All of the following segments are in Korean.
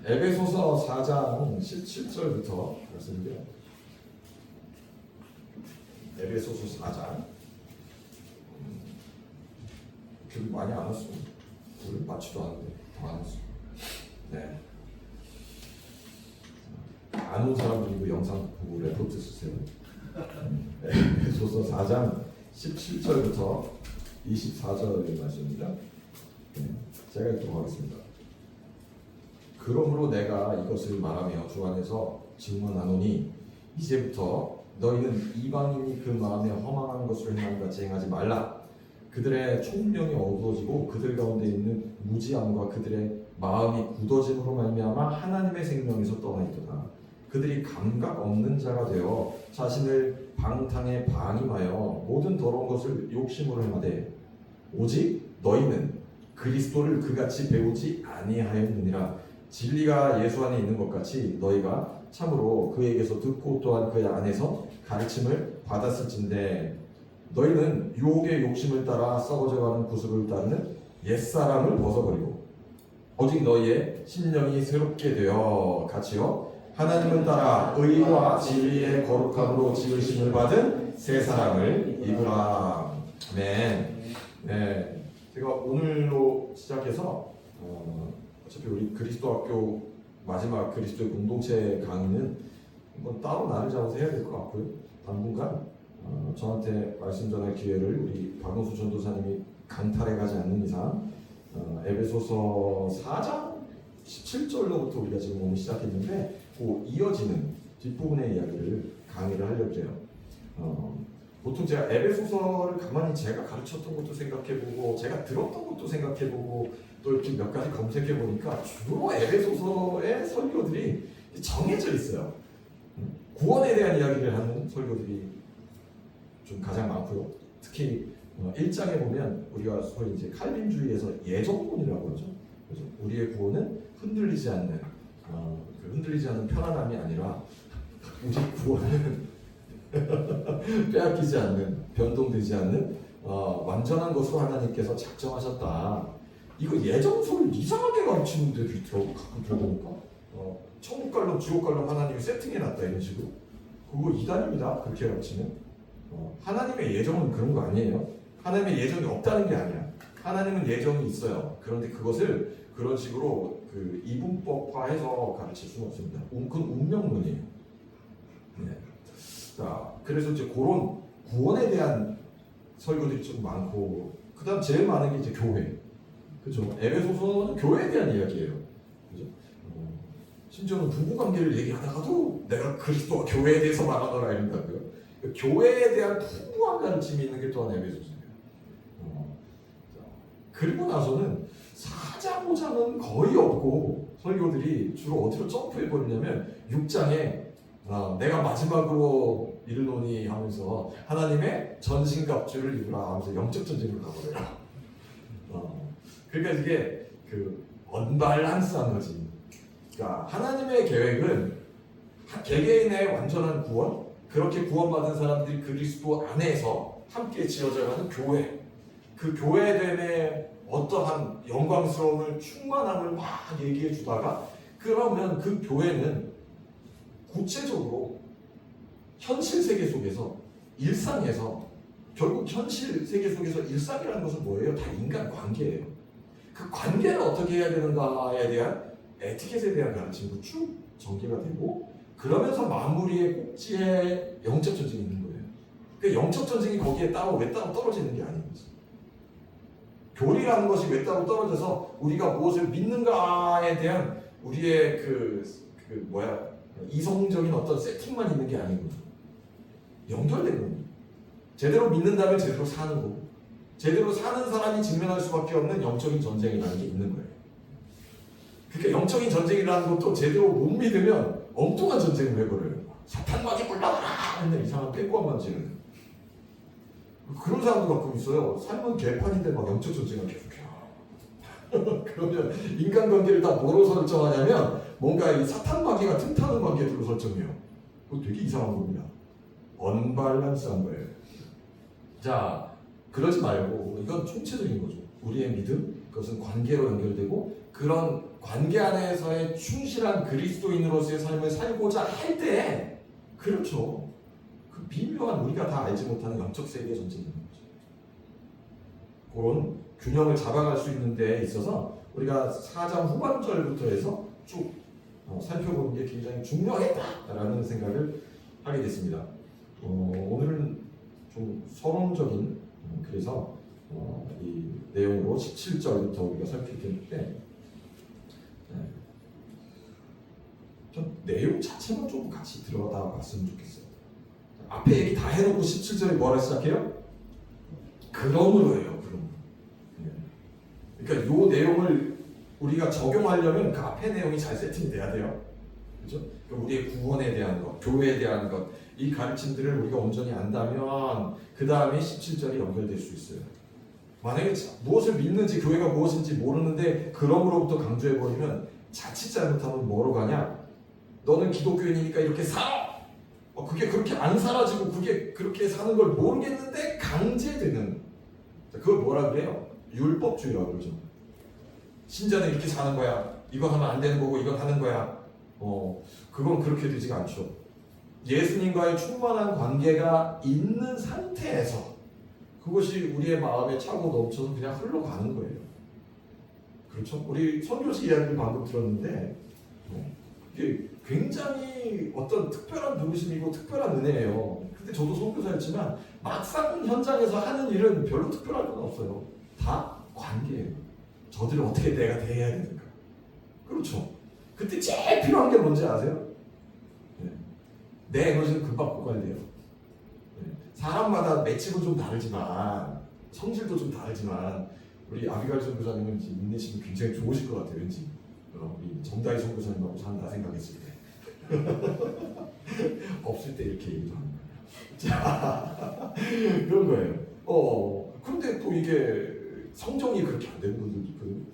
에베소서 4장 17절부터 말씀드려요. 에베소서 4장. 글 많이 안 왔어. 글 맞지도 않는데 더 안 왔어. 네. 안 온 사람들이 그 영상 보고 레포트 쓰세요. 에베소서 4장 17절부터 24절의 말씀입니다. 네. 제가 읽도록 하겠습니다. 그러므로 내가 이것을 말하며 주 안에서 증언하노니 이제부터 너희는 이방인이 그 마음에 허망한 것을 행하는 같이 행하지 말라. 그들의 총명이 어두워지고 그들 가운데 있는 무지함과 그들의 마음이 굳어짐으로 말미암아 하나님의 생명에서 떠나있도다. 그들이 감각 없는 자가 되어 자신을 방탕에 방임하여 모든 더러운 것을 욕심으로 행하되 오직 너희는 그리스도를 그같이 배우지 아니하였느니라. 진리가 예수 안에 있는 것 같이 너희가 참으로 그에게서 듣고 또한 그 안에서 가르침을 받았을진데 너희는 유혹의 욕심을 따라 썩어져가는 구습을 따르는 옛사람을 벗어버리고 오직 너희의 심령이 새롭게 되어 같이요 하나님을 따라 의와 진리의 거룩함으로 지으심을 받은 새 사람을 입으라. 아멘. 네, 제가 오늘로 시작해서 어차피 우리 그리스도학교 마지막 그리스도의 공동체 강의는 한번 따로 날을 잡아서 해야 될 것 같고요. 당분간 저한테 말씀 전할 기회를 우리 박은수 전도사님이 강탈해 가지 않는 이상 에베소서 4장 17절로부터 우리가 지금 오늘 시작했는데 그 이어지는 뒷부분의 이야기를 강의를 하려고 해요. 보통 제가 에베소서를 가만히 제가 가르쳤던 것도 생각해보고 제가 들었던 것도 생각해보고 또 이렇게 몇 가지 검색해보니까 주로 에베소서의 설교들이 정해져 있어요. 구원에 대한 이야기를 하는 설교들이 좀 가장 많고요. 특히 1장에 보면 우리가 소위 이제 칼빈주의에서 예정론이라고 하죠. 그래서 우리의 구원은 흔들리지 않는 흔들리지 않는 편안함이 아니라 우리 구원은 빼앗기지 않는 변동되지 않는 완전한 것으로 하나님께서 작정하셨다. 이거 예정론을 이상하게 가르치는 데도 있더라고. 가끔 들어보니까 천국 갈로 지옥 갈로 하나님이 세팅해놨다 이런 식으로. 그거 이단입니다. 그렇게 가르치면 하나님의 예정은 그런 거 아니에요. 하나님의 예정이 없다는 게 아니야. 하나님은 예정이 있어요. 그런데 그것을 그런 식으로 그 이분법화해서 가르칠 수는 없습니다. 그건 운명론이에요. 네. 자, 그래서 이제 그런 구원에 대한 설교들이 좀 많고, 그다음 제일 많은 게 이제 교회. 그죠? 에베소서는 교회에 대한 이야기예요. 그죠? 심지어는 부부관계를 얘기하다가도 내가 그리스도와 교회에 대해서 말하더라 이런다고요. 교회에 대한 풍부한 가르침이 있는 게 또한 에베소서예요. 그리고 나서는 4장, 5장은 거의 없고 설교들이 주로 어디로 점프해버리냐면 6장에 내가 마지막으로 이르노니 하면서 하나님의 전신갑주를 입으라 하면서 영적 전쟁으로 가버려요. 그러니까 이게 그 언밸런스한 거지. 그러니까 하나님의 계획은 개개인의 완전한 구원, 그렇게 구원받은 사람들이 그리스도 안에서 함께 지어져가는 교회, 그 교회됨의 어떠한 영광스러움을 충만함을 막 얘기해 주다가 그러면 그 교회는 구체적으로 현실 세계 속에서 일상에서 결국 현실 세계 속에서 일상이라는 것은 뭐예요? 다 인간 관계예요. 그 관계를 어떻게 해야 되는가에 대한 에티켓에 대한 가르침도 쭉 전개가 되고 그러면서 마무리의 꼭지에 영적 전쟁이 있는 거예요. 그 영적 전쟁이 거기에 따로 왜 따로 떨어지는 게 아닌 거지. 교리라는 것이 왜 따로 떨어져서 우리가 무엇을 믿는가에 대한 우리의 이성적인 어떤 세팅만 있는 게 아닌 거죠. 연결된 겁니다. 제대로 믿는다면 제대로 사는 거고 제대로 사는 사람이 직면할 수밖에 없는 영적인 전쟁이라는 게 있는 거예요. 그러니까 영적인 전쟁이라는 것도 제대로 못 믿으면 엉뚱한 전쟁을 해버려요. 사탄마귀 올라가라! 맨날 이상한 빼꼬만 지는 그런 사람도 가끔 있어요. 삶은 개판인데 막 영적 전쟁을 계속해요. 그러면 인간관계를 다 뭐로 설정하냐면 뭔가 이 사탄마귀가 틈타는 관계들로 설정해요. 그거 되게 이상한 겁니다. 언밸런스한 거예요. 자, 그러지 말고 이건 총체적인 거죠. 우리의 믿음, 그것은 관계로 연결되고 그런 관계 안에서의 충실한 그리스도인으로서의 삶을 살고자 할 때 그렇죠. 그 미묘한 우리가 다 알지 못하는 영적 세계의 전쟁인 거죠. 그런 균형을 잡아갈 수 있는 데에 있어서 우리가 4장 후반절부터 해서 쭉 살펴보는 게 굉장히 중요하겠다라는 생각을 하게 됐습니다. 오늘은 좀 서론적인 그래서 이 내용으로 17절부터 우리가 살필 텐데 좀 내용 자체만 좀 같이 들어다 봤으면 좋겠어요. 앞에 얘기 다 해놓고 17절에 뭐라 시작해요? 그러므로예요. 그러니까 이 내용을 우리가 적용하려면 그 앞에 내용이 잘 세팅돼야 돼요. 그렇죠? 그러니까 우리의 구원에 대한 것, 교회에 대한 것, 이 가르침들을 우리가 온전히 안다면 그 다음에 17절이 연결될 수 있어요. 만약에 무엇을 믿는지 교회가 무엇인지 모르는데 그러므로부터 강조해버리면 자칫 잘못하면 뭐로 가냐? 너는 기독교인이니까 이렇게 살아! 그게 그렇게 안 사라지고 그게 그렇게 사는 걸 모르겠는데 강제되는 그걸 뭐라 그래요? 율법주의라고 그러죠. 신자는 이렇게 사는 거야. 이거 하면 안 되는 거고 이건 하는 거야. 그건 그렇게 되지가 않죠. 예수님과의 충만한 관계가 있는 상태에서 그것이 우리의 마음에 차고 넘쳐서 그냥 흘러가는 거예요. 그렇죠? 우리 선교지 이야기를 방금 들었는데 이게 굉장히 어떤 특별한 부르심이고 특별한 은혜예요. 근데 저도 선교사였지만 막상 현장에서 하는 일은 별로 특별할 건 없어요. 다 관계예요. 저들을 어떻게 내가 대해야 되는가. 그렇죠. 그때 제일 필요한 게 뭔지 아세요? 내 에너지는 금방 고갈돼요. 사람마다 맷집은 좀 다르지만 성질도 좀 다르지만 우리 아비갈 선교사님은 인내심이 굉장히 좋으실 것 같아요. 왠지 우리 정다희 선교사님하고 산다 생각했을 때 없을 때 이렇게 얘기도 하는 거예요. 자 그런 거예요. 근데 또 이게 성정이 그렇게 안 되는 분들도 있거든요.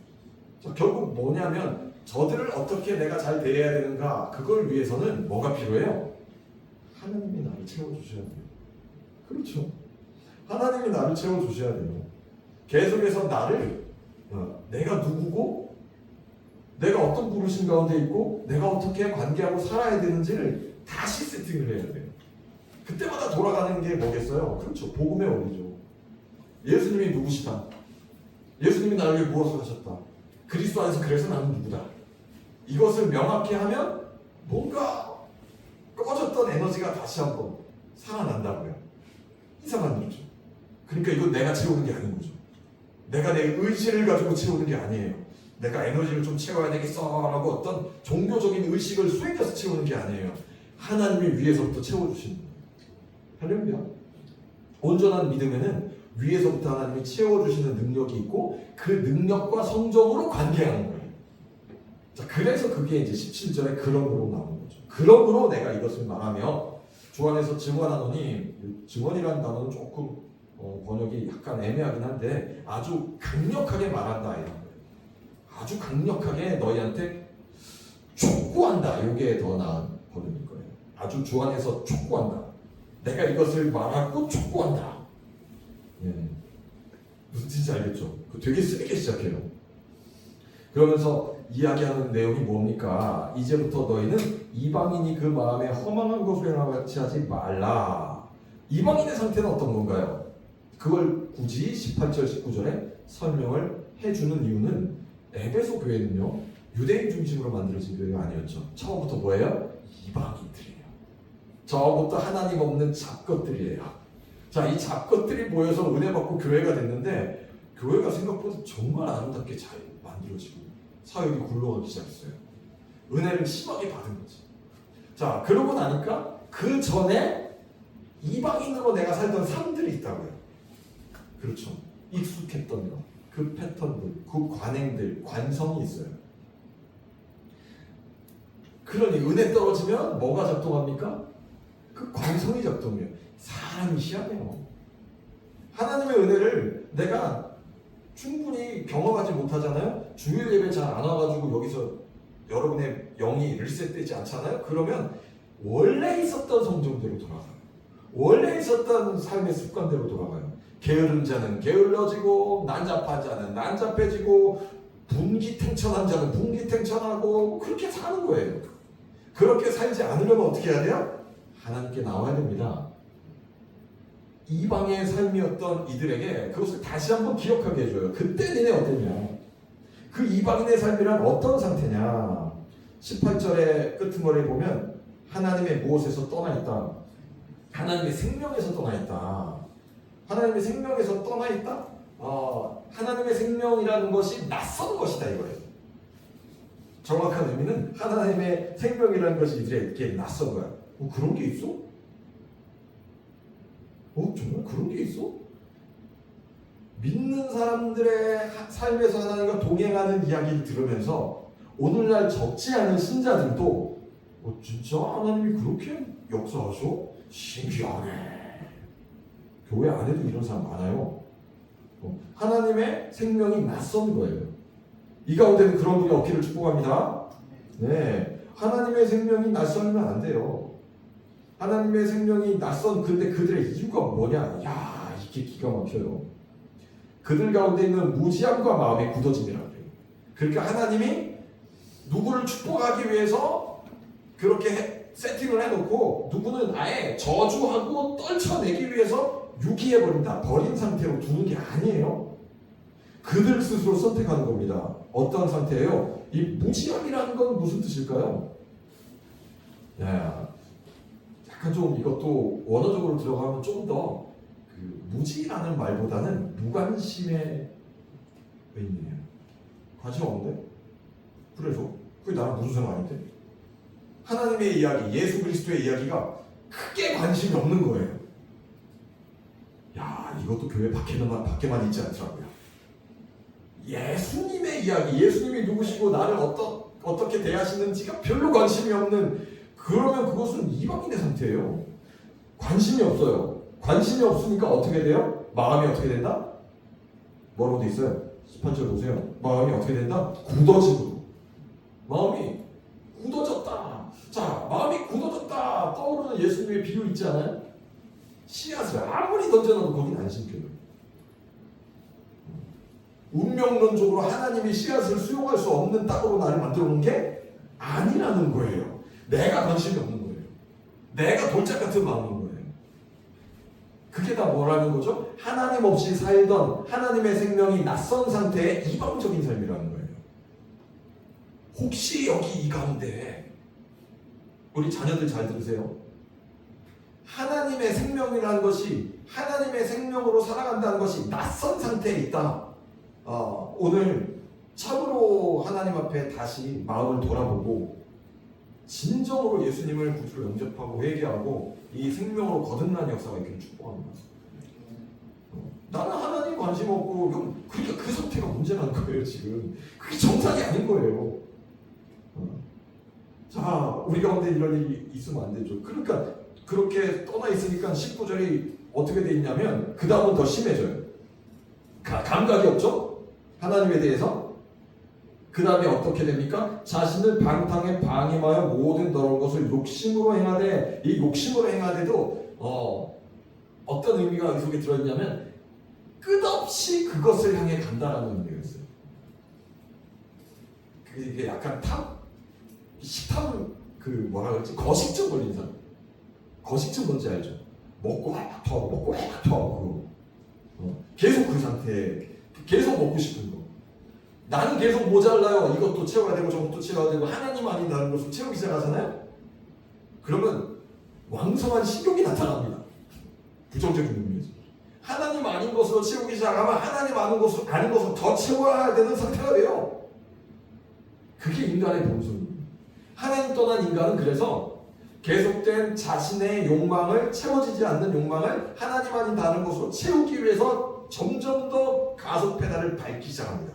자, 결국 뭐냐면 저들을 어떻게 내가 잘 대해야 되는가 그걸 위해서는 뭐가 필요해요? 하나님이 나를 채워주셔야 돼요. 그렇죠. 하나님이 나를 채워주셔야 돼요. 계속해서 나를 내가 누구고 내가 어떤 부르심 가운데 있고 내가 어떻게 관계하고 살아야 되는지를 다시 세팅을 해야 돼요. 그때마다 돌아가는 게 뭐겠어요? 그렇죠. 복음의 원리죠. 예수님이 누구시다. 예수님이 나를 위해 무엇을 하셨다. 그리스도 안에서 그래서 나는 누구다. 이것을 명확히 하면 뭔가 꺼졌던 에너지가 다시 한번 살아난다고요. 이상한 일이죠. 그러니까 이건 내가 채우는 게 아닌 거죠. 내가 내 의지를 가지고 채우는 게 아니에요. 내가 에너지를 좀 채워야 되겠어라고 어떤 종교적인 의식을 수행해서 채우는 게 아니에요. 하나님이 위에서부터 채워주시는 거예요. 할렐루야. 온전한 믿음에는 위에서부터 하나님이 채워주시는 능력이 있고 그 능력과 성정으로 관계하는 거예요. 자, 그래서 그게 이제 17절에 그러므로 나오는 거죠. 그러므로 내가 이것을 말하며 주 안에서 증언하노니 증언이라는 단어는 조금 번역이 약간 애매하긴 한데 아주 강력하게 말한다 이런 거예요. 아주 강력하게 너희한테 촉구한다. 이게 더 나은 번역일 거예요. 아주 주 안에서 촉구한다. 내가 이것을 말하고 촉구한다. 무슨 뜻인지 알겠죠? 되게 세게 시작해요. 그러면서 이야기하는 내용이 뭡니까? 이제부터 너희는 이방인이 그 마음에 허망한 것을 행하같이 하지 말라. 이방인의 상태는 어떤 건가요? 그걸 굳이 18절 19절에 설명을 해주는 이유는 에베소 교회는요 유대인 중심으로 만들어진 교회가 아니었죠. 처음부터 뭐예요? 이방인들이에요. 처음부터 하나님 없는 잡것들이에요. 자, 이 잡것들이 모여서 은혜 받고 교회가 됐는데 교회가 생각보다 정말 아름답게 잘 만들어지고 사역이 굴러가기 시작했어요. 은혜를 심하게 받은 거지. 자, 그러고 나니까 그 전에 이방인으로 내가 살던 삶들이 있다고요. 그렇죠. 익숙했던 것, 그 패턴들, 그 관행들, 관성이 있어요. 그러니 은혜 떨어지면 뭐가 작동합니까? 그 관성이 작동해요. 사람이 희한해요. 하나님의 은혜를 내가 충분히 경험하지 못하잖아요. 주일 예배 잘 안 와가지고 여기서 여러분의 영이 리셋되지 않잖아요. 그러면 원래 있었던 성정대로 돌아가요. 원래 있었던 삶의 습관대로 돌아가요. 게으른 자는 게을러지고 난잡한 자는 난잡해지고 분기탱천한 자는 분기탱천하고 그렇게 사는 거예요. 그렇게 살지 않으려면 어떻게 해야 돼요? 하나님께 나와야 됩니다. 이방의 삶이었던 이들에게 그것을 다시 한번 기억하게 해줘요. 그때 니네 어땠냐? 그 이방인의 삶이란 어떤 상태냐? 18절의 끄트머리에 보면 하나님의 무엇에서 떠나 있다. 하나님의 생명에서 떠나 있다. 하나님의 생명에서 떠나 있다? 하나님의 생명이라는 것이 낯선 것이다 이거예요. 정확한 의미는 하나님의 생명이라는 것이 이들에게 낯선 거야. 그런 게 있어? 정말 그런 게 있어? 믿는 사람들의 삶에서 하나님과 동행하는 이야기를 들으면서 오늘날 적지 않은 신자들도 진짜 하나님이 그렇게 역사하셔? 신기하네. 교회 안에도 이런 사람 많아요. 하나님의 생명이 낯선 거예요. 이 가운데는 그런 분이 없기를 축복합니다. 네, 하나님의 생명이 낯설면 안 돼요. 하나님의 생명이 낯선 근데 그들의 이유가 뭐냐? 야, 이게 기가 막혀요. 그들 가운데 있는 무지함과 마음의 굳어짐이라고 해요. 그러니까 하나님이 누구를 축복하기 위해서 그렇게 세팅을 해놓고 누구는 아예 저주하고 떨쳐내기 위해서 유기해버린다. 버린 상태로 두는 게 아니에요. 그들 스스로 선택하는 겁니다. 어떤 상태예요? 이 무지함이라는 건 무슨 뜻일까요? 약간 좀 이것도 원어적으로 들어가면 좀 더 무지라는 말보다는 무관심의 의미예요. 관심 없는데? 그래서 그게 나랑 무슨 상관인데? 하나님의 이야기, 예수 그리스도의 이야기가 크게 관심이 없는 거예요. 야, 이것도 교회 밖에만 있지 않더라고요. 예수님의 이야기, 예수님이 누구시고 나를 어떻게 대하시는지가 별로 관심이 없는, 그러면 그것은 이방인의 상태예요. 관심이 없어요. 관심이 없으니까 어떻게 돼요? 마음이 어떻게 된다? 뭐라고 돼 있어요? 18절 보세요. 마음이 어떻게 된다? 굳어지고. 마음이 굳어졌다. 자, 마음이 굳어졌다 떠오르는 예수님의 비유 있지 않아요? 씨앗을 아무리 던져놔도 거긴 안 심겨요. 운명론적으로 하나님이 씨앗을 수용할 수 없는 땅으로 나를 만들어 놓은 게 아니라는 거예요. 내가 관심이 없는 거예요. 내가 돌짝 같은 마음인 거예요. 그게 다 뭐라는 거죠? 하나님 없이 살던 하나님의 생명이 낯선 상태의 이방적인 삶이라는 거예요. 혹시 여기 이 가운데 우리 자녀들 잘 들으세요. 하나님의 생명이라는 것이, 하나님의 생명으로 살아간다는 것이 낯선 상태에 있다. 오늘 참으로 하나님 앞에 다시 마음을 돌아보고 진정으로 예수님을 구주로 영접하고 회개하고 이 생명으로 거듭난 역사가 있기를 축복합니다. 나는 하나님 관심 없고, 그러니까 그 상태가 문제라는 거예요. 지금 그게 정상이 아닌 거예요. 자, 우리 가운데 이런 일이 있으면 안 되죠. 그러니까 그렇게 떠나 있으니까 19절이 어떻게 돼 있냐면 그 다음은 더 심해져요. 감각이 없죠? 하나님에 대해서. 그 다음에 어떻게 됩니까? 자신을 방탕에 방임하여 모든 더러운 것을 욕심으로 행하되, 이 욕심으로 행하되도 어떤 의미가 이 속에 들어있냐면 끝없이 그것을 향해 간다라는 의미가 있어요. 그게 약간 식탐, 뭐라 그러지? 거식증 걸린 사람. 거식증 뭔지 알죠? 먹고 먹고 계속 그 상태에 계속 먹고 싶은 거. 나는 계속 모자라요. 이것도 채워야 되고 저것도 채워야 되고 하나님 아닌다는 것을 채우기 시작하잖아요. 그러면 왕성한 식욕이 나타납니다. 부정적인 의미에서. 하나님 아닌 것으로 채우기 시작하면 하나님 아닌 것으로 더 채워야 되는 상태가 돼요. 그게 인간의 본성입니다. 하나님 떠난 인간은 그래서 계속된 자신의 욕망을, 채워지지 않는 욕망을 하나님 아닌 다른 것으로 채우기 위해서 점점 더 가속 페달을 밟기 시작합니다.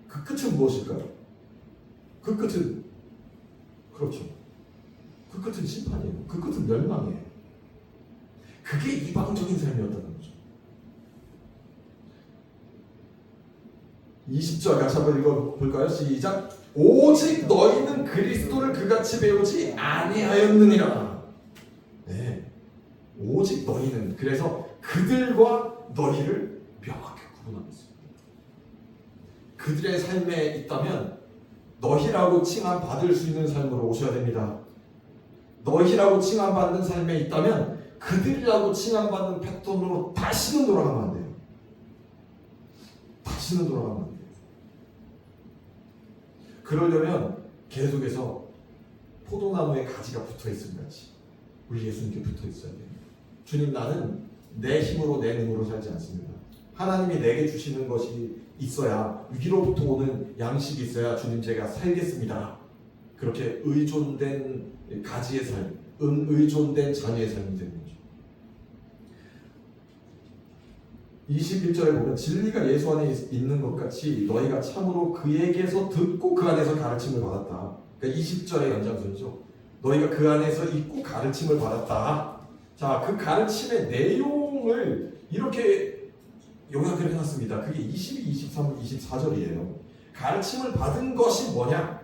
그 끝은 무엇일까요? 그 끝은, 그렇죠. 그 끝은 심판이에요. 그 끝은 멸망이에요. 그게 이방적인 삶이었다는 거죠. 20절 같이 한번 읽어볼까요? 시작. 오직 너희는 그리스도를 그같이 배우지 아니하였느니라. 네, 오직 너희는. 그래서 그들과 너희를 명확히 구분하겠습니다. 그들의 삶에 있다면 너희라고 칭함받을 수 있는 삶으로 오셔야 됩니다. 너희라고 칭함받는 삶에 있다면 그들이라고 칭함받는 패턴으로 다시는 돌아가면 안 돼요. 다시는 돌아가면 안 돼요. 그러려면 계속해서 포도나무에 가지가 붙어있음 같이 우리 예수님께 붙어있어야 돼요. 주님, 나는 내 힘으로 내 능으로 살지 않습니다. 하나님이 내게 주시는 것이 있어야, 위로부터 오는 양식이 있어야 주님 제가 살겠습니다. 그렇게 의존된 가지의 삶, 의존된 자녀의 삶이 되는 거죠. 21절에 보면 진리가 예수 안에 있는 것 같이 너희가 참으로 그에게서 듣고 그 안에서 가르침을 받았다. 그러니까 20절의 연장선이죠. 너희가 그 안에서 있고 가르침을 받았다. 자, 그 가르침의 내용을 이렇게 요약을 해놨습니다. 그게 22, 23, 24절이에요. 가르침을 받은 것이 뭐냐?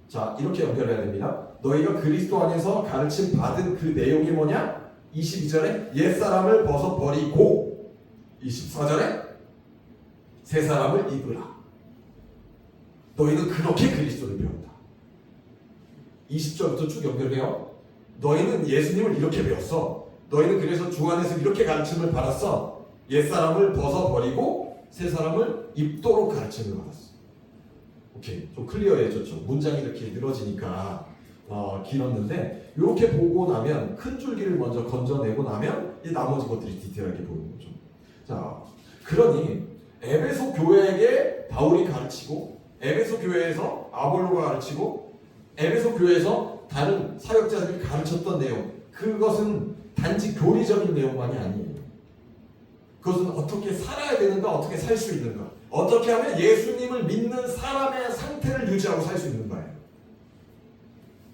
자, 이렇게 연결해야 됩니다. 너희가 그리스도 안에서 가르침 받은 그 내용이 뭐냐? 22절에 옛사람을 벗어버리고, 24절에 새사람을 입으라. 너희는 그렇게 그리스도를 배웠다. 20절부터 쭉 연결해요. 너희는 예수님을 이렇게 배웠어. 너희는 그래서 주 안에서 이렇게 가르침을 받았어. 옛사람을 벗어버리고 새사람을 입도록 가르침을 받았어. 오케이, 좀 클리어해졌죠. 문장이 이렇게 늘어지니까 길었는데, 이렇게 보고 나면 큰 줄기를 먼저 건져내고 나면 이 나머지 것들이 디테일하게 보이는 거죠. 자, 그러니 에베소 교회에게 바울이 가르치고, 에베소 교회에서 아볼로가 가르치고, 에베소 교회에서 다른 사역자들이 가르쳤던 내용, 그것은 단지 교리적인 내용만이 아니에요. 그것은 어떻게 살아야 되는가, 어떻게 살 수 있는가, 어떻게 하면 예수님을 믿는 사람의 상태를 유지하고 살 수 있는 거예요.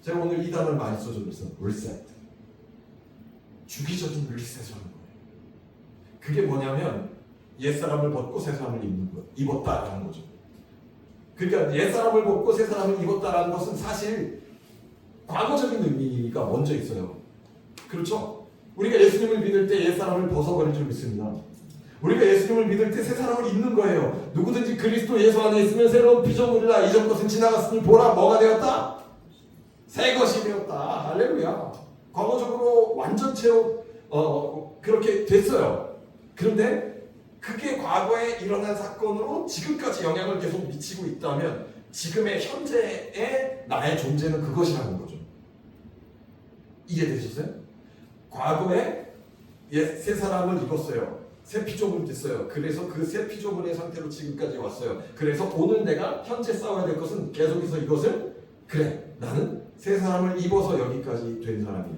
제가 오늘 이 단어를 많이 써줬어요. 리셋. 주기적인 리셋을 하는 거예요. 그게 뭐냐면 옛사람을 벗고 새사람을 입는 거, 입었다라는 거죠. 그러니까 옛사람을 벗고 새사람을 입었다라는 것은 사실 과거적인 의미가 먼저 있어요. 그렇죠? 우리가 예수님을 믿을 때 옛사람을 벗어버릴 줄 믿습니다. 우리가 예수님을 믿을 때 새사람을 입는 거예요. 누구든지 그리스도 예수 안에 있으면 새로운 피조물이라, 이전 것은 지나갔으니 보라, 뭐가 되었다? 새 것이 되었다. 할렐루야. 과거적으로 완전체로 그렇게 됐어요. 그런데 그게 과거에 일어난 사건으로 지금까지 영향을 계속 미치고 있다면 지금의 현재의 나의 존재는 그것이라는 거죠. 이해되셨어요? 과거에 새 사람을 입었어요. 새 피조물이 됐어요. 그래서 그 새 피조물의 상태로 지금까지 왔어요. 그래서 오늘 내가 현재 싸워야 될 것은 계속해서 이것을, 그래, 나는 새 사람을 입어서 여기까지 된 사람이야.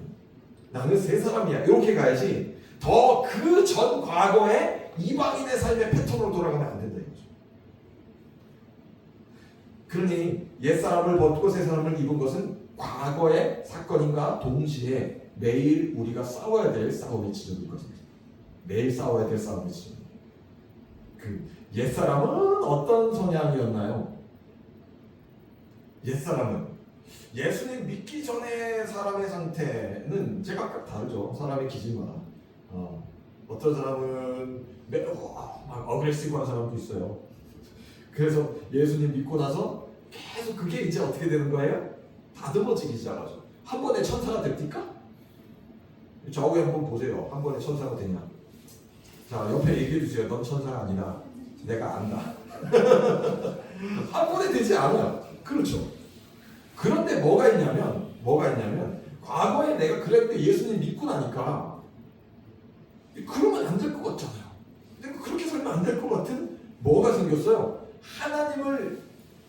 나는 새 사람이야. 이렇게 가야지 더 그 전 과거의 이방인의 삶의 패턴으로 돌아가면 안 된다 이거죠. 그러니 옛사람을 벗고 새 사람을 입은 것은 과거의 사건인가 동시에 매일 우리가 싸워야 될 싸움의 지점인 것입니다. 매일 싸워야 될 싸움의 지점. 그 옛사람은 어떤 성향이었나요? 옛사람은 예수님 믿기 전에 사람의 상태는 제각각 다르죠. 사람의 기질마다. 어떤 사람은 막 어그레시브한 사람도 있어요. 그래서 예수님 믿고 나서 계속 그게 이제 어떻게 되는 거예요? 다듬어지기 시작하죠. 한 번에 천사가 됩니까? 좌우에 한번 보세요. 한 번에 천사가 되냐? 자, 옆에 얘기해 주세요. 넌 천사가 아니라 내가 안다. 한 번에 되지 않아요. 그렇죠. 그런데 뭐가 있냐면 과거에 내가 그랬는데 예수님 믿고 나니까 그러면 안 될 것 같잖아요. 근데 그렇게 살면 안 될 것 같은 뭐가 생겼어요? 하나님을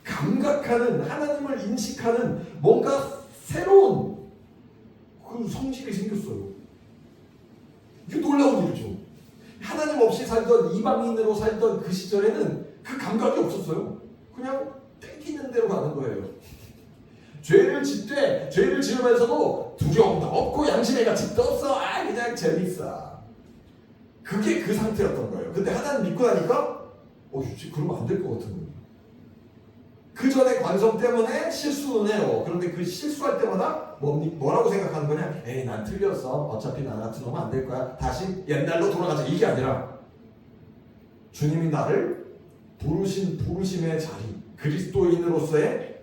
감각하는, 하나님을 인식하는 뭔가 새로운 그 성질이 생겼어요. 이게 놀라운 일이죠. 하나님 없이 살던, 이방인으로 살던 그 시절에는 그 감각이 없었어요. 그냥 땡기는 대로 가는 거예요. 죄를 짓되 죄를 지으면서도 두려움도 없고 양심의 가책도 없어. 그냥 재밌어. 그게 그 상태였던 거예요. 근데 하나님 믿고 나니까 그러면 안 될 것 같은 거예요. 그 전에 관성 때문에 실수는 해요. 그런데 그 실수할 때마다 뭐라고 생각하는 거냐? 에이 난 틀렸어. 어차피 나 같은 놈은 안 될 거야. 다시 옛날로 돌아가자. 이게 아니라 주님이 나를 부르신 부르심의 자리, 그리스도인으로서의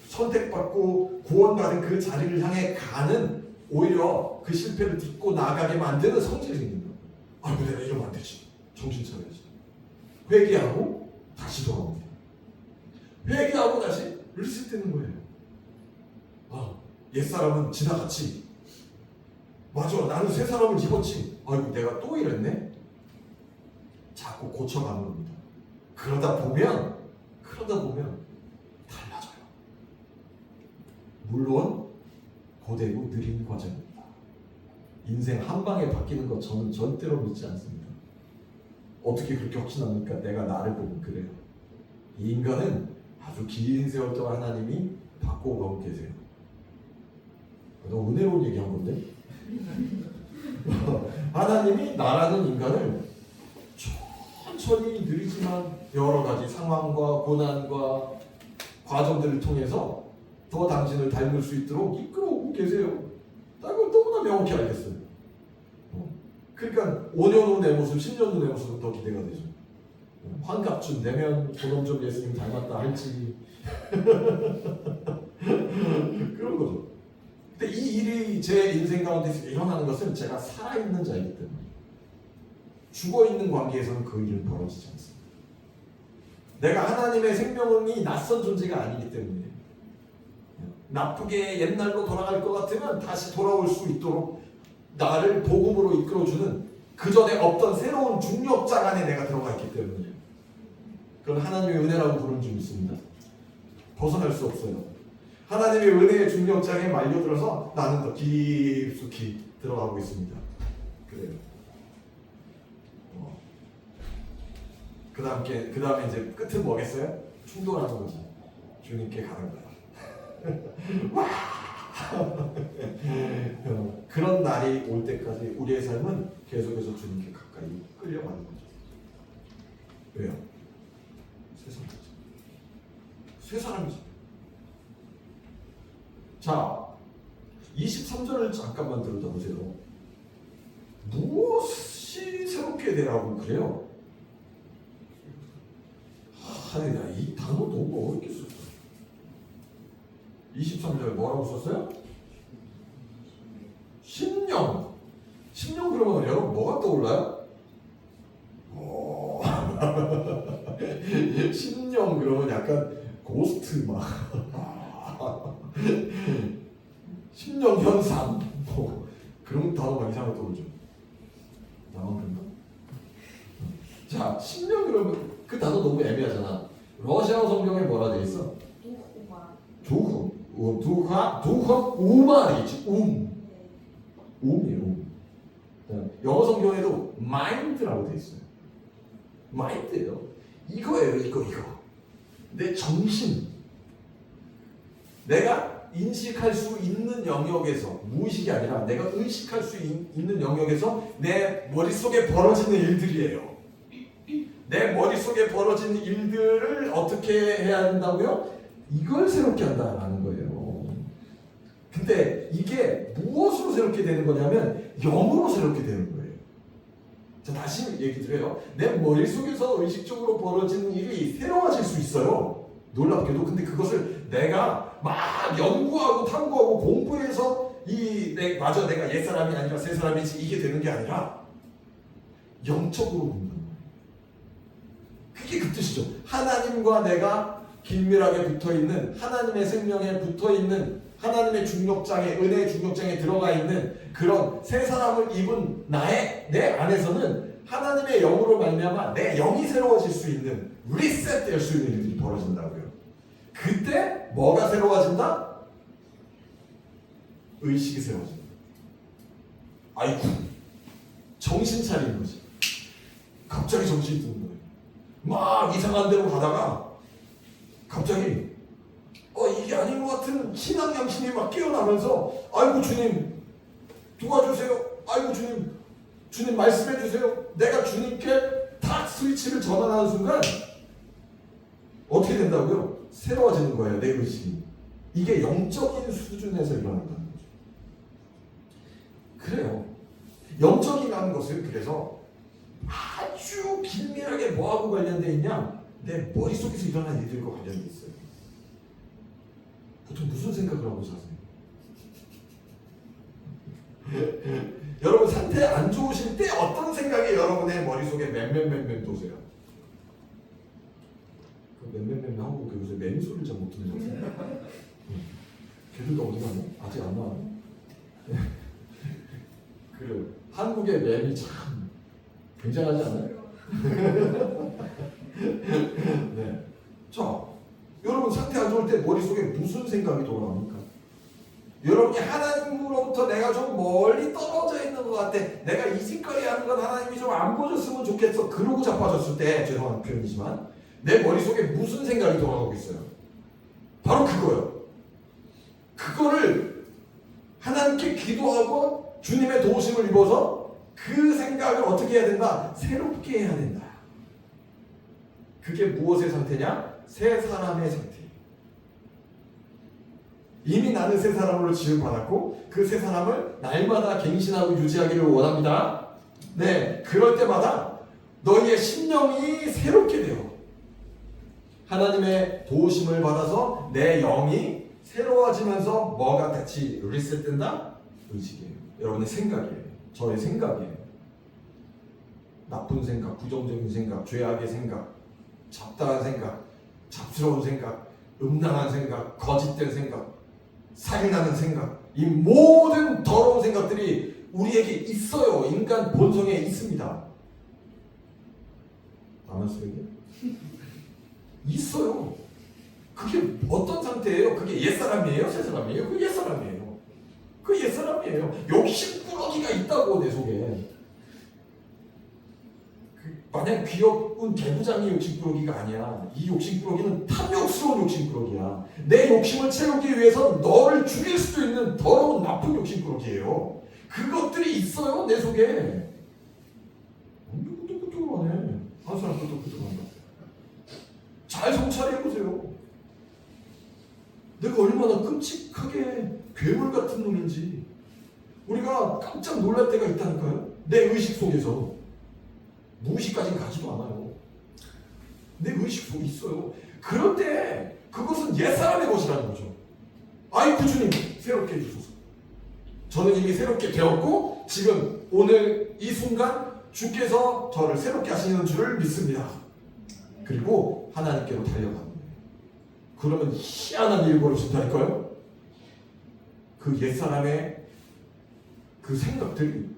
선택받고 구원받은 그 자리를 향해 가는, 오히려 그 실패를 딛고 나아가게 만드는 성질이 생긴다. 아이고 내가 이러면 안 되지. 정신 차려야지. 회개하고 다시 돌아옵니다. 회개하고 다시 리셋되는 거예요. 아, 옛사람은 지나갔지. 맞아, 나는 새 사람을 입었지. 아이고 내가 또 이랬네. 자꾸 고쳐가는 겁니다. 그러다 보면 달라져요. 물론 고되고 느린 과정입니다. 인생 한 방에 바뀌는 것 저는 절대로 믿지 않습니다. 어떻게 그렇게 확신합니까? 내가 나를 보면 그래요. 이 인간은 아주 긴 세월 동안 하나님이 바꿔가고 계세요. 너무 은혜로운 얘기한 건데? 하나님이 나라는 인간을 천천히 느리지만 여러 가지 상황과 고난과 과정들을 통해서 더 당신을 닮을 수 있도록 이끌어오고 계세요. 나 그걸 너무나 명확히 알겠어요. 그러니까 5년 후 내 모습, 10년 후 내 모습은 더 기대가 되죠. 환갑쯤 되면 그놈 좀 예수님 닮았다 할지 그런 거죠. 근데 이 일이 제 인생 가운데서 일어나는 것은 제가 살아있는 자이기 때문에, 죽어있는 관계에서는 그 일은 벌어지지 않습니다. 내가 하나님의 생명이 낯선 존재가 아니기 때문에 나쁘게 옛날로 돌아갈 것 같으면 다시 돌아올 수 있도록 나를 복음으로 이끌어주는 그 전에 없던 새로운 중력장 안에 내가 들어가 있기 때문에 그건 하나님의 은혜라고 부르는 줄 믿습니다. 벗어날 수 없어요. 하나님의 은혜의 중력장에 말려들어서 나는 더 깊숙이 들어가고 있습니다. 그래요. 그 다음에 이제 끝은 뭐겠어요? 충돌하는 거지. 주님께 가는 거야. 와! 그런 날이 올 때까지 우리의 삶은 계속해서 주님께 가까이 끌려가는 거죠. 왜요? 새 사람이죠. 새 사람이죠. 자, 23절을 잠깐만 들여다보세요. 무엇이 새롭게 되라고 그래요? 하늘이야, 이 단어 너무 어렵게 썼어. 23절 뭐라고 썼어요? 심령. 심령 그러면 여러분 뭐가 떠올라요? 심령 그러면 약간 고스트 막 심령 현상 뭐 그런 단어가 이상하게 떠오르죠. 나만 그런가? 자, 심령 그러면 그 단어 너무 애매하잖아. 러시아어 성경에 뭐라 돼 있어? 두하, 우마 되겠지. 음이에요. 영어 성경에도 mind라고 돼 있어요. mind예요. 이거예요, 이거. 내 정신. 내가 인식할 수 있는 영역에서, 무의식이 아니라 내가 의식할 수 있는 영역에서 내 머릿속에 벌어지는 일들이에요. 내 머릿속에 벌어진 일들을 어떻게 해야 한다고요? 이걸 새롭게 한다라는 거예요. 근데 이게 무엇으로 새롭게 되는 거냐면 영으로 새롭게 되는 거예요. 자, 다시 얘기 드려요. 내 머릿속에서 의식적으로 벌어지는 일이 새로워질 수 있어요. 놀랍게도. 근데 그것을 내가 막 연구하고 탐구하고 공부해서 맞아, 내가 옛사람이 아니라 새사람이지 이게 되는 게 아니라 영적으로 본다는 거예요. 그게 그 뜻이죠. 하나님과 내가 긴밀하게 붙어있는, 하나님의 생명에 붙어있는, 하나님의 중력장에, 은혜의 중력장에 들어가 있는 그런 새 사람을 입은 내 안에서는 하나님의 영으로 말미암아 내 영이 새로워질 수 있는, 리셋될 수 있는 일들이 벌어진다고요. 그때 뭐가 새로워진다? 의식이 새로워진다. 아이고, 정신 차리는 거지. 갑자기 정신이 드는 거예요. 막 이상한 데로 가다가 갑자기 이게 아닌 것 같은 신앙 양심이 막 깨어나면서, 아이고 주님 도와주세요. 아이고 주님 말씀해 주세요. 내가 주님께 탁 스위치를 전환하는 순간 어떻게 된다고요? 새로워지는 거예요, 내 의식이. 이게 영적인 수준에서 일어난다는 거죠. 그래요. 영적이라는 것은 그래서 아주 긴밀하게 뭐하고 관련되어 있냐? 내 머릿속에서 일어난 일들과 관련되어 있어요. 보통 무슨 생각을 하고 사세요? 여러분 상태 안 좋으실 때 어떤 생각이 여러분의 머릿속에 맴맴맴맴 도세요? 맴맴맴 하고 요새 맴 소리를 잘 못 듣는 것 같아요. 걔들도 어디 가냐? 아직 안 나왔네. 그래요. 한국의 맴이 참 굉장하지 않아요? 네. 자, 여러분 상태 안 좋을 때 머릿속에 무슨 생각이 돌아옵니까? 여러분이 하나님으로부터 내가 좀 멀리 떨어져 있는 것 같아. 내가 이 짓거리 하는 건 하나님이 좀 안 보셨으면 좋겠어. 그러고 자빠졌을 때, 죄송한 표현이지만 내 머릿속에 무슨 생각이 돌아오고 있어요? 바로 그거예요. 그거를 하나님께 기도하고 주님의 도우심을 입어서 그 생각을 어떻게 해야 된다? 새롭게 해야 된다. 그게 무엇의 상태냐? 새 사람의 상태. 이미 나는 새 사람으로 지음받았고 그 새 사람을 날마다 갱신하고 유지하기를 원합니다. 네, 그럴 때마다 너희의 심령이 새롭게 돼요. 하나님의 도우심을 받아서 내 영이 새로워지면서 뭐가 같이 리셋된다? 의식이에요. 여러분의 생각이에요. 저의 생각이에요. 나쁜 생각, 부정적인 생각, 죄악의 생각, 잡다한 생각, 잡스러운 생각, 음란한 생각, 거짓된 생각, 살인하는 생각, 이 모든 더러운 생각들이 우리에게 있어요. 인간 본성에 있습니다. 아마스에게 있어요. 그게 어떤 상태예요? 그게 옛사람이에요? 새사람이에요? 그 옛사람이에요. 그 옛사람이에요. 욕심꾸러기가 있다고 내 속에. 만약 귀여운 개구장이 욕심꾸러기가 아니야. 이 욕심꾸러기는 탐욕스러운 욕심꾸러기야. 내 욕심을 채우기 위해서 너를 죽일 수도 있는 더러운 나쁜 욕심꾸러기예요. 그것들이 있어요 내 속에. 완전 끄떡끄떡을 하네. 한 사람 끄떡끄떡 한다. 잘 성찰해보세요. 내가 얼마나 끔찍하게 괴물 같은 놈인지 우리가 깜짝 놀랄 때가 있다니까요. 내 의식 속에서. 무의식까지는 가지도 않아요. 내 의식 속에 있어요. 그럴 때 그것은 옛사람의 것이라는 거죠. 아이고 주님 새롭게 해주소서. 저는 이미 새롭게 되었고 지금 오늘 이 순간 주께서 저를 새롭게 하시는 줄을 믿습니다. 그리고 하나님께로 달려가는 거예요. 그러면 희한한 일이 벌어진다니까요. 그 옛사람의 그 생각들이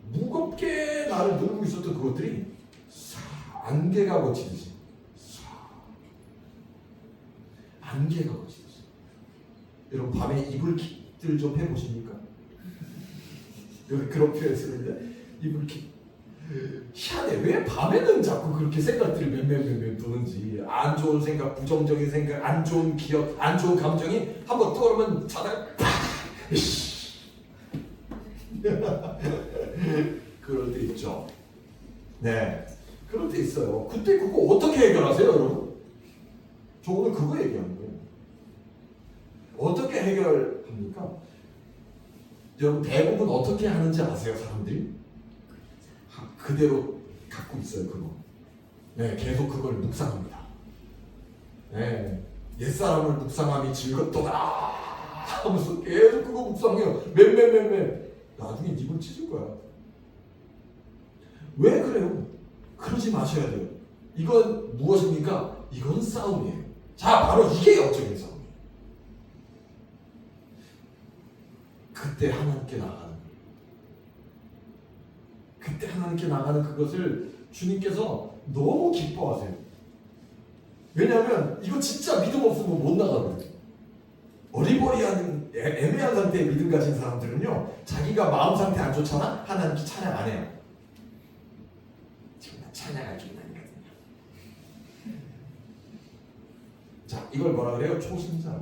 무겁게 나를 누르고 있었던 그것들이 안개가 거치듯이 안개가 거치듯이. 여러분 밤에 이불킥들 좀 해보십니까? 여기 그런 표현 쓰는데 이불킥. 희한해. 왜 밤에는 자꾸 그렇게 생각들이 맴맴맴맴 도는지. 안 좋은 생각, 부정적인 생각, 안 좋은 기억, 안 좋은 감정이 한번 떠오르면 자다가 그럴 때 있죠. 네, 그럴 때 있어요. 그때 그거 어떻게 해결하세요, 여러분? 저 오늘 그거 얘기하는 거예요. 어떻게 해결합니까? 여러분 대부분 어떻게 하는지 아세요, 사람들이? 그대로 갖고 있어요, 그거. 네, 계속 그걸 묵상합니다. 네, 옛사람을 묵상함이 즐겁더라 하면서 계속 그거 묵상해요. 맴맴맴맴. 나중에 입을 찢을 거야. 왜 그래요? 그러지 마셔야 돼요. 이건 무엇입니까? 이건 싸움이에요. 자, 바로 이게 영적인 싸움이에요. 그때 하나님께 나가는 거예요. 그때 하나님께 나가는 그것을 주님께서 너무 기뻐하세요. 왜냐하면 이거 진짜 믿음 없으면 못 나가거든요. 어리버리한 애매한 상태의 믿음 가진 사람들은요, 자기가 마음 상태 안 좋잖아? 하나님께 찬양 안 해요. 지금 나 찬양할 줄 아니거든요. 자, 이걸 뭐라 그래요? 초신자.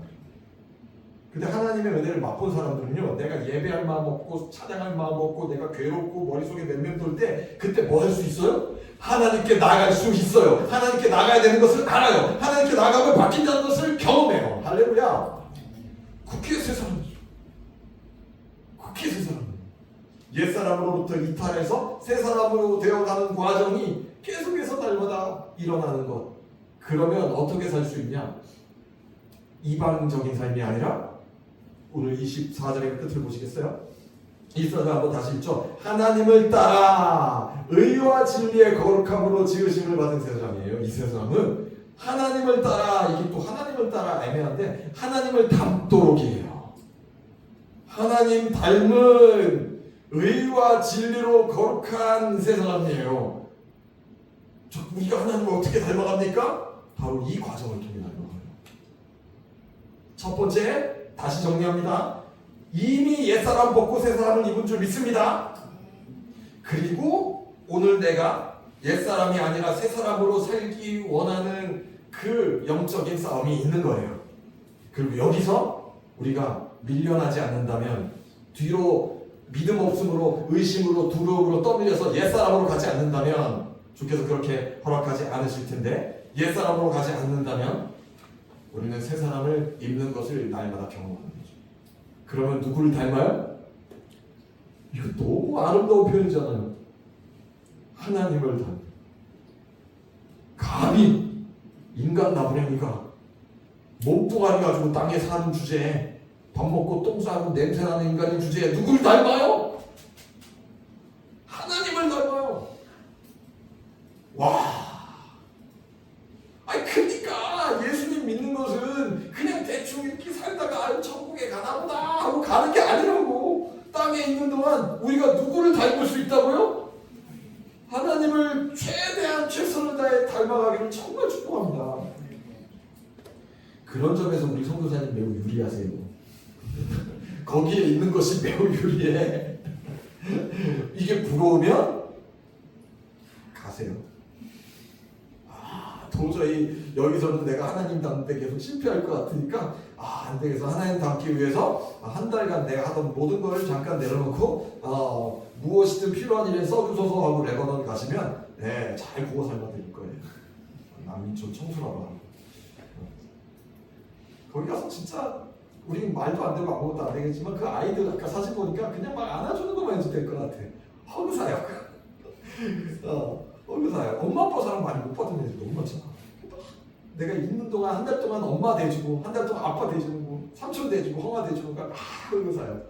근데 하나님의 은혜를 맛본 사람들은요, 내가 예배할 마음 없고 찬양할 마음 없고 내가 괴롭고 머릿속에 맴맴 돌 때 그때 뭐 할 수 있어요? 하나님께 나갈 수 있어요. 하나님께 나가야 되는 것을 알아요. 하나님께 나가면 바뀐다는 것을 경험해요. 할렐루야. 그게 새 사람이죠. 그게 새 사람이에요. 옛사람으로부터 이탈해서 새 사람으로 되어가는 과정이 계속해서 날마다 일어나는 것. 그러면 어떻게 살 수 있냐? 이방적인 삶이 아니라 오늘 24절의 끝을 보시겠어요? 24절 한번 다시 읽죠. 하나님을 따라 의와 진리의 거룩함으로 지으심을 받은 세 사람이에요. 이 세 사람은 하나님을 따라, 이게 또 하나님을 따라 애매한데 하나님을 닮도록 해요. 하나님 닮은 의와 진리로 거룩한 세 사람이에요. 우리가 하나님을 어떻게 닮아갑니까? 바로 이 과정을 통해 닮아가요. 첫 번째, 다시 정리합니다. 이미 옛사람 벗고 새 사람을 입은 줄 믿습니다. 그리고 오늘 내가 옛사람이 아니라 새 사람으로 살기 원하는 그 영적인 싸움이 있는 거예요. 그리고 여기서 우리가 밀려나지 않는다면, 뒤로 믿음 없음으로, 의심으로, 두려움으로 떠밀려서 옛사람으로 가지 않는다면, 주께서 그렇게 허락하지 않으실 텐데, 옛사람으로 가지 않는다면 우리는 새 사람을 입는 것을 날마다 경험하는 거죠. 그러면 누구를 닮아요? 이거 너무 아름다운 표현이잖아요. 하나님을 닮아. 감히 인간 나부랭이가 몸뚱아리 가지고 땅에 사는 주제에, 밥 먹고 똥 싸고 냄새나는 인간인 주제에 누구를 닮아요? 하나님을 닮아요. 와, 아니 그러니까 예수님 믿는 것은 그냥 대충 이렇게 살다가 천국에 가나보다 하고 가는 게 아니라고. 땅에 있는 동안 우리가 누구를 닮을 수 있다고요? 하나님을 최대한 최선을 다해 닮아가기를 정말 축복합니다. 그런 점에서 우리 선교사님 매우 유리하세요. 거기에 있는 것이 매우 유리해. 이게 부러우면 가세요. 도저히 여기서는 내가 하나님 닮는데 계속 실패할 것 같으니까 안 되겠어. 하나님 닮기 위해서 한 달간 내가 하던 모든 걸 잠깐 내려놓고 무엇이든 필요한 일에 써주소서 하고 레바논 가시면 잘 구워 삶아 드릴 거예요. 남인촌 청소라고. 거기 가서 진짜 우리 말도 안 되고 아무것도 안 되겠지만 그 아이들 아까 사진 보니까 그냥 막 안아주는 것만 해도 될 것 같아. 허그사요. 허그사요. 엄마 아빠 사랑 많이 못 받은 애들 너무 많잖아. 내가 있는 동안 한 달 동안 엄마 대주고 한 달 동안 아빠 대주고 삼촌 대주고 형아 대주고 허그사요.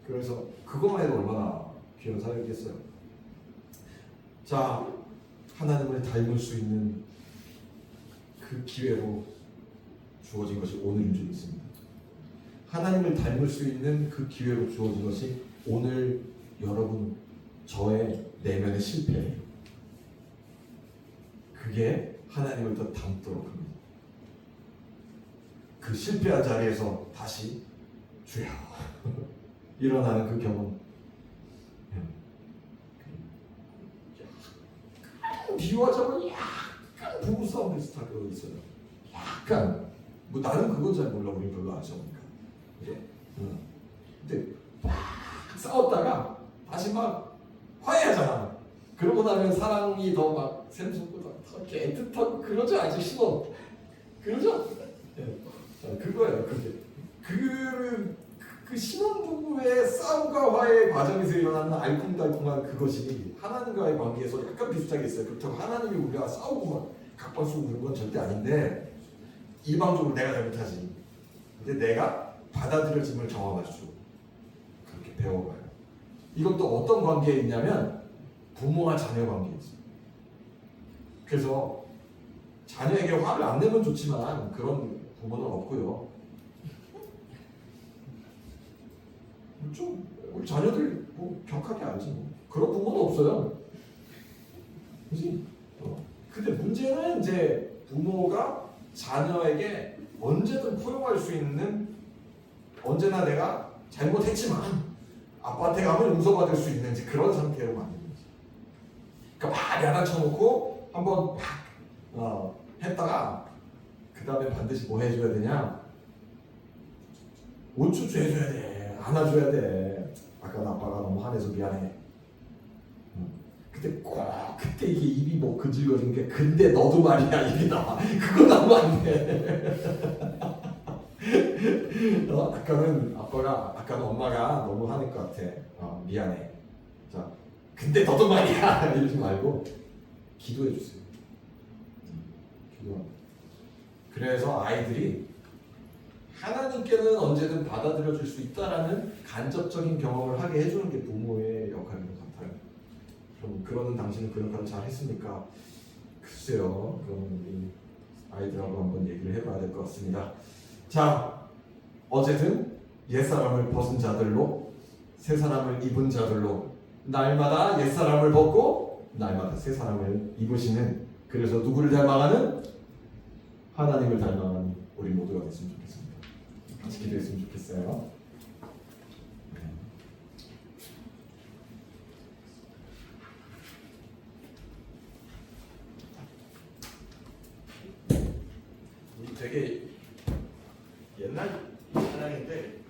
그래서 그것만 해도 얼마나 귀한 사역이겠어요. 자, 하나님을 닮을 수 있는 그 기회로 주어진 것이 오늘인 줄 믿습니다. 하나님을 닮을 수 있는 그 기회로 주어진 것이 오늘 여러분 저의 내면의 실패예요. 그게 하나님을 더 닮도록 합니다. 그 실패한 자리에서 다시 주여 일어나는 그 경험. 비유하자면 약간 부부싸움 비슷한 거 있어요. 약간 뭐 나는 그건 잘 몰라. 우리 별로 안 싸우니까. 근데 막 싸웠다가 다시 막 화해하잖아. 그러고 나면 사랑이 더 막 샘솟고 더 이렇게 애틋하고 그러죠. 아직 신혼 그러죠. 그거예요. 그게 그 신혼부부의 싸움과 화해의 과정에서 일어나는 알콩달콩한 그것이 하나님과의 관계에서 약간 비슷하게 있어요. 그렇다고 하나님이 우리가 싸우고 막 각박수고 그런 건 절대 아닌데 일방적으로 내가 잘못하지. 근데 내가 받아들여짐을 경험할 수 그렇게 배워가요. 이것도 어떤 관계에 있냐면 부모와 자녀 관계에 있어요. 그래서 자녀에게 화를 안 내면 좋지만 그런 부모는 없고요. 좀 우리 자녀들 뭐 격하게 알지 뭐. 그런 부모는 없어요. 그지? 근데 문제는 이제 부모가 자녀에게 언제든 포용할 수 있는, 언제나 내가 잘못했지만 아빠한테 가면 용서받을 수 있는 그런 상태로 만드는 거지. 그러니까 막 야단쳐놓고 한번 막 했다가 그 다음에 반드시 뭐 해줘야 되냐? 온추추 해줘야 돼. 안아줘야 돼. 아까 아빠가 너무 화내서 미안해. 근데 꼭 그때 이게 입이 뭐 근질거리는 게 근데 너도 말이야 이게 나와. 그거 나오면 안 돼. 아까는 엄마가 너무 하는 것 같아. 미안해. 자, 근데 너도 말이야. 이러지 말고 기도해 주세요. 기도합니다. 그래서 아이들이 하나님께는 언제든 받아들여 줄 수 있다라는 간접적인 경험을 하게 해주는 게 부모의 역할인 것 같아요. 그럼 그러는 당신은 그 역할을 잘 했습니까? 글쎄요. 그럼 우리 아이들하고 한번 얘기를 해봐야 될 것 같습니다. 자, 어쨌든 옛사람을 벗은 자들로 새 사람을 입은 자들로 날마다 옛사람을 벗고 날마다 새 사람을 입으시는, 그래서 누구를 닮아가는? 하나님을 닮아가는 우리 모두가 됐으면 좋겠습니다. 같이 기도했으면 좋겠어요. 우리 되게 옛날 찬양인데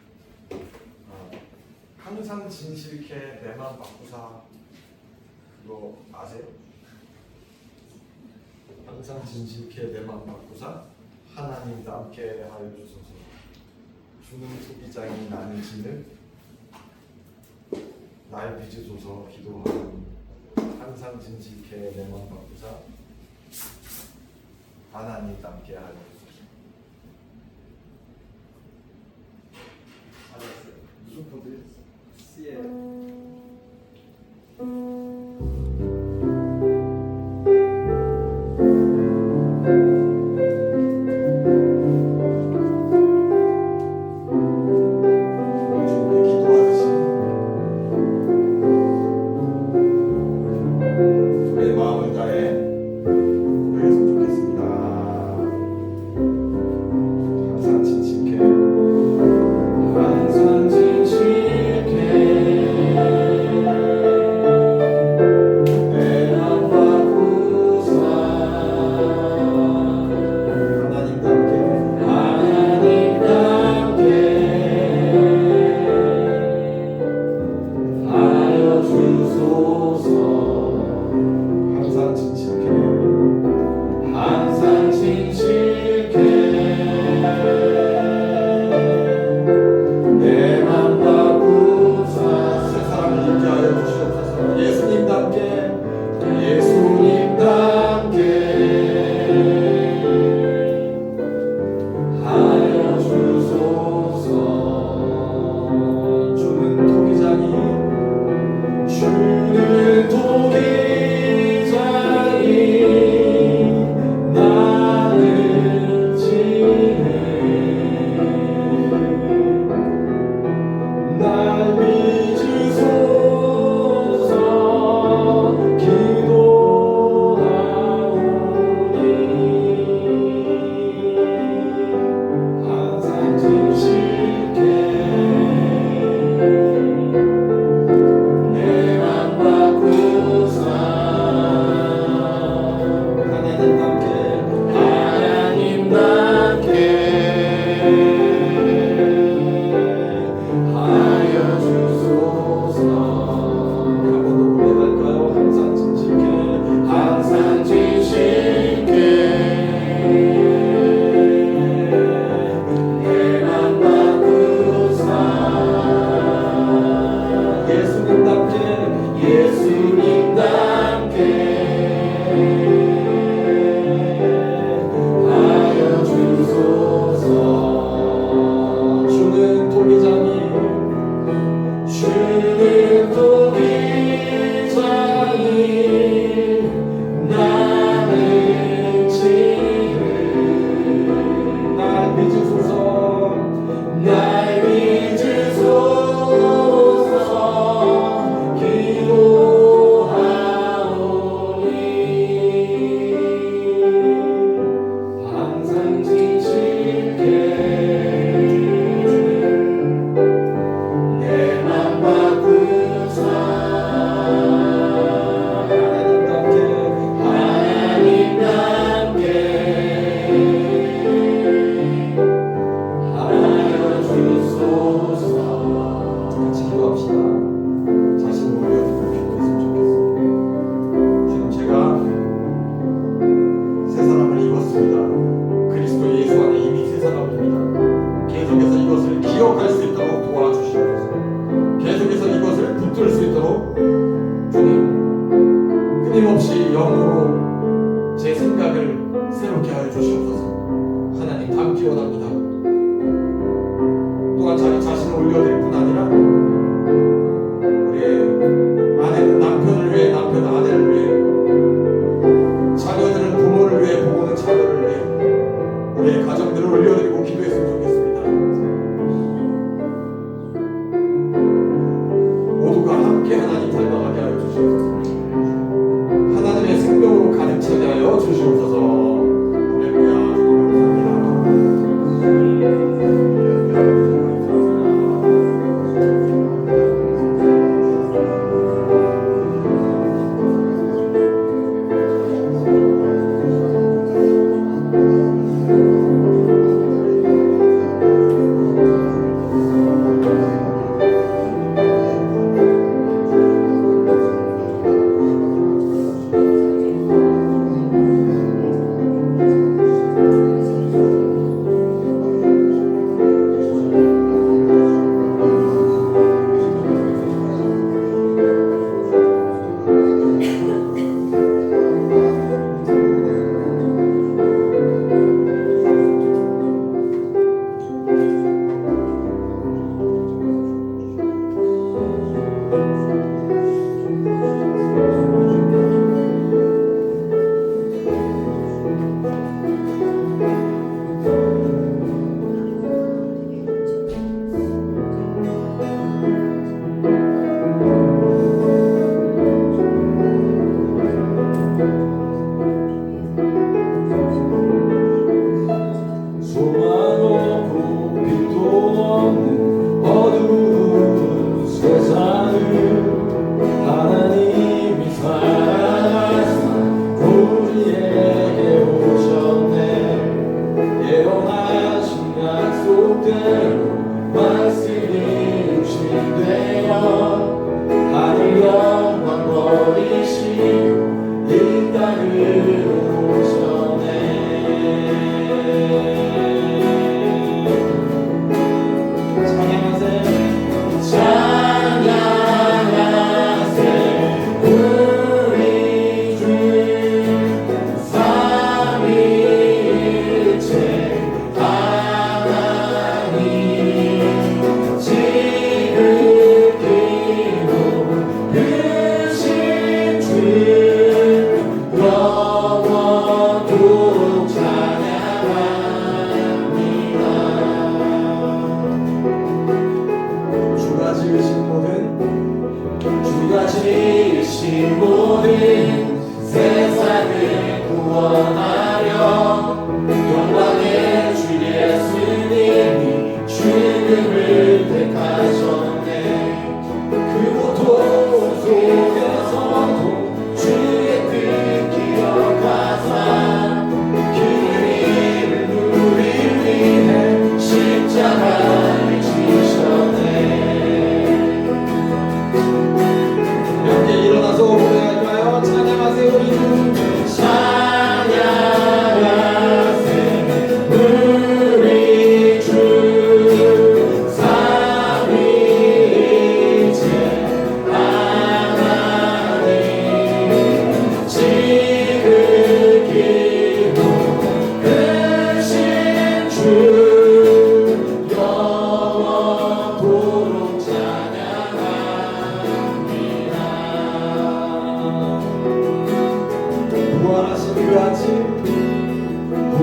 항상 진실케 내 맘 바꾸사, 그거 아세요? 항상 진실케 내 맘 바꾸사 하나님과 함께 하여 주소서. 주는 소비자인 나는 지는 날 빚으소서. 기도하니 항상 진실케 내 맘 바꾸사 하나님과 함께 하여 주소서. 알았어요. 무슨 코드? C에 항상 진실케 영으로 제 생각을 새롭게 하여 주시옵소서. 하나님 닮기 원합니다. 또한 자기 자신을 올려드릴 뿐 아니라 우리 아내는 남편을 위해, 남편은 아내를 위해, 자녀들은 부모를 위해, 부모는 자녀를 위해 우리의 가정들을 올려드리고 기도했으면 좋겠습니다. 모두가 함께 하나님 닮아가게 하여 주시옵소서. 하나님의 생명으로 가득 차게 하여 주시옵소서. 할렐루야.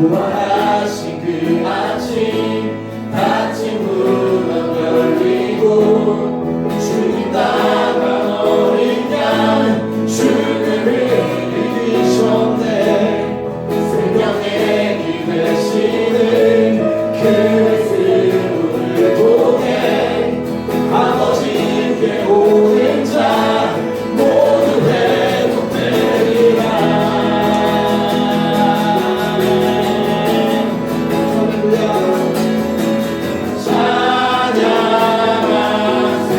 부활하신 그 아침 닫힌 문은 열리고 주님 나간 어린 양 죽음을 이기셨네. 생명의 길 되시는 그 말씀을 통해 아버지께 오는 자 모두 회복되리라. 찬양하세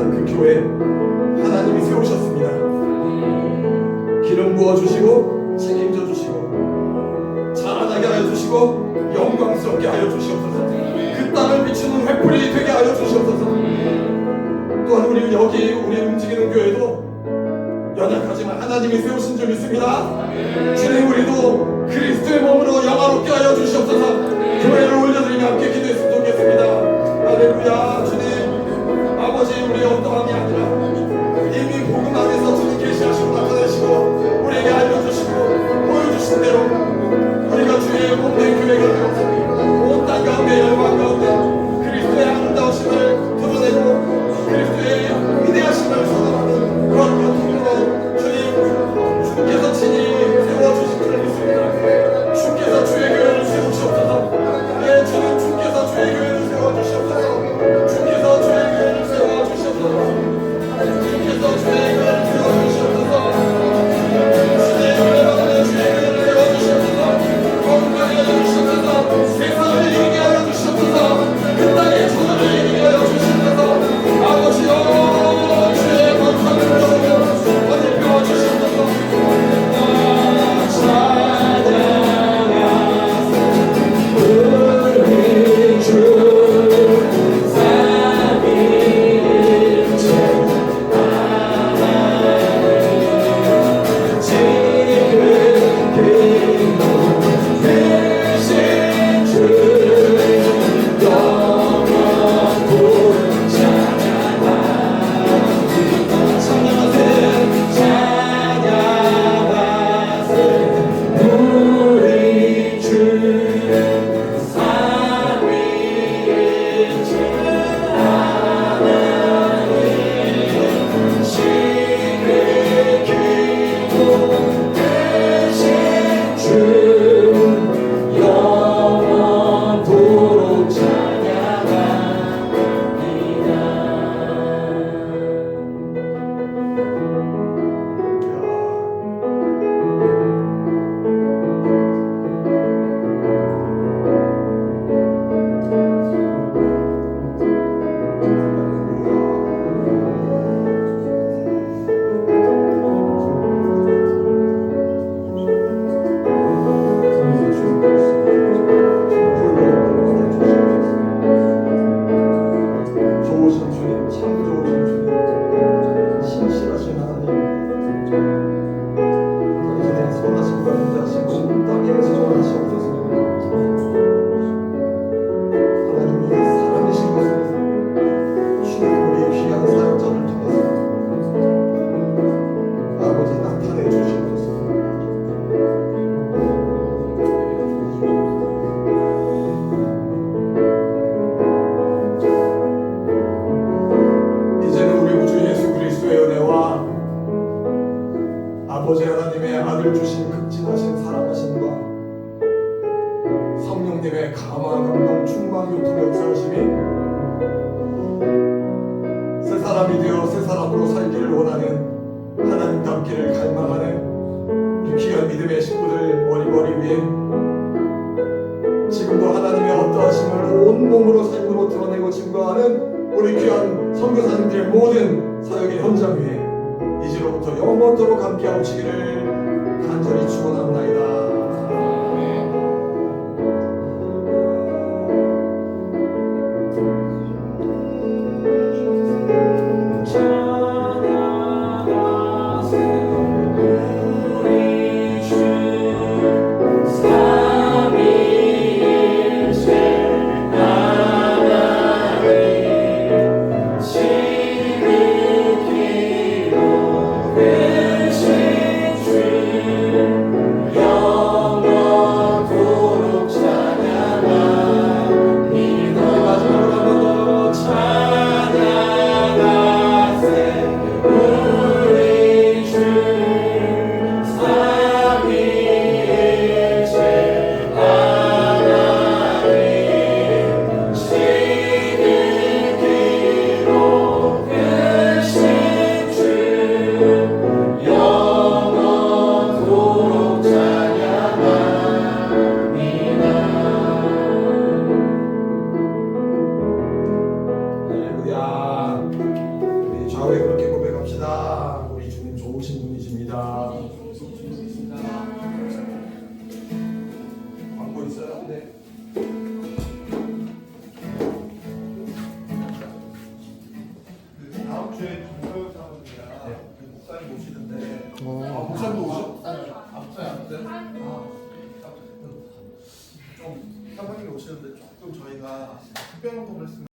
위한 그 교회 하나님이 세우셨습니다. 기름 부어주시고 책임져 주시고 자라나게 하여 주시고 영광스럽게 하여 주시옵소서. 그 땅을 비추는 횃불이 되게 하여 주시옵소서. 또한 우리 여기 우리 움직이는 교회도 연약하지만 하나님이 세우신 줄 믿습니다. 주님, 우리도 그리스도의 몸으로 영화롭게 하여 주시옵소서. 교회를 올려드리며 함께 기도했으면 좋겠습니다. 할렐루야. 주님, 아버지, 우리의 어떠함이 아니라 이미 복음 안에서 주님 계시하시고 나타내시고 우리에게 알려주시고 보여주신 대로 우리가 주의 몸된 교회가 되어서 온 땅 가운데 열방 가운데 그리스도의 아름다우심을 드러내고 그리스도의 위대하심을 선언하는 그런 것으로 주님, 주께서 친히 세워주신 줄 믿습니다. 주께서 주의 교회를 세우시옵소서. 네, 주님, 주께서 주의 교회를 세워주시옵소서. 주께서 주의 교회를 세워주시옵소서. 주께서 주의 교회를 세워주시옵소서. 주의 교회를 세워주시옵소서. 건강하게 하여 주시옵소서. 세상을 이기게 하여 주시옵소서. 그 땅의 천하를 이기게 하여 주시옵소서. 아버지여, 주의 권한을 얻어 주시옵소서. 아버지 하나님의 아들 주신 극진하신 사랑하심과 성령님의 감화 감동 충만 교통 역사하심이 새 사람이 되어 새 사람으로 살기를 원하는 하나님 닮기를 갈망하는 우리 귀한 믿음의 식구들 머리머리 위에 지금도 하나님의 어떠하심을 온몸으로 삶으로 드러내고 증거하는 우리 귀한 선교사님들의 모든 사역의 현장 위에 이제로부터 영원토록 함께하고 치기를 간절히 축원합나이다. 주 특별한 법을 쓰는